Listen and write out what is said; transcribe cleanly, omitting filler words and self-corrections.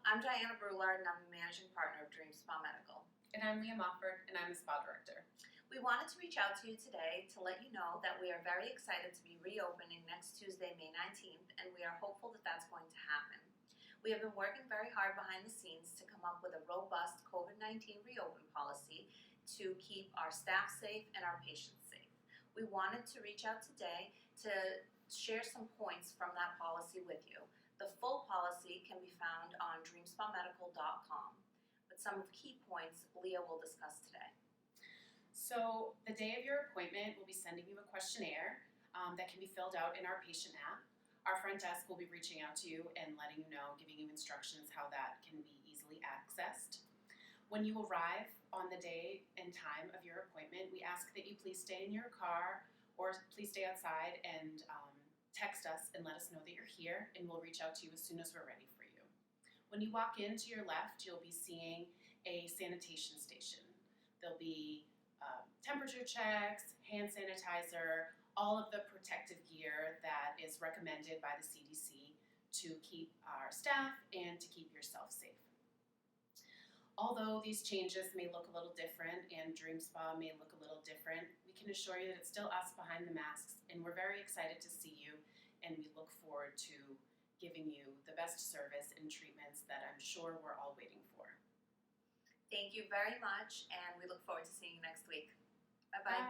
I'm Diana Leah, and I'm the managing partner of Dream Spa Medical. And I'm Leah Mofford, and I'm the spa director. We wanted to reach out to you today to let you know that we are very excited to be reopening next Tuesday, May 19th, and we are hopeful that that's going to happen. We have been working very hard behind the scenes to come up with a robust COVID-19 reopen policy to keep our staff safe and our patients safe. We wanted to reach out today to share some points from that policy with you. The full policy can be found on dreamspamedical.com, but some of the key points Leah will discuss today. So the day of your appointment, we'll be sending you a questionnaire that can be filled out in our patient app. Our front desk will be reaching out to you and letting you know, giving you instructions how that can be easily accessed. When you arrive on the day and time of your appointment, we ask that you please stay in your car or please stay outside and text us and let us know that you're here, and we'll reach out to you as soon as we're ready for you. When you walk in to your left, you'll be seeing a sanitation station. There'll be temperature checks, hand sanitizer, all of the protective gear that is recommended by the CDC to keep our staff and to keep yourself safe. Although these changes may look a little different and Dream Spa may look a little different, we can assure you that it's still us behind the masks, and we're very excited to see you, and we look forward to giving you the best service and treatments that I'm sure we're all waiting for. Thank you very much, and we look forward to seeing you next week. Bye-bye.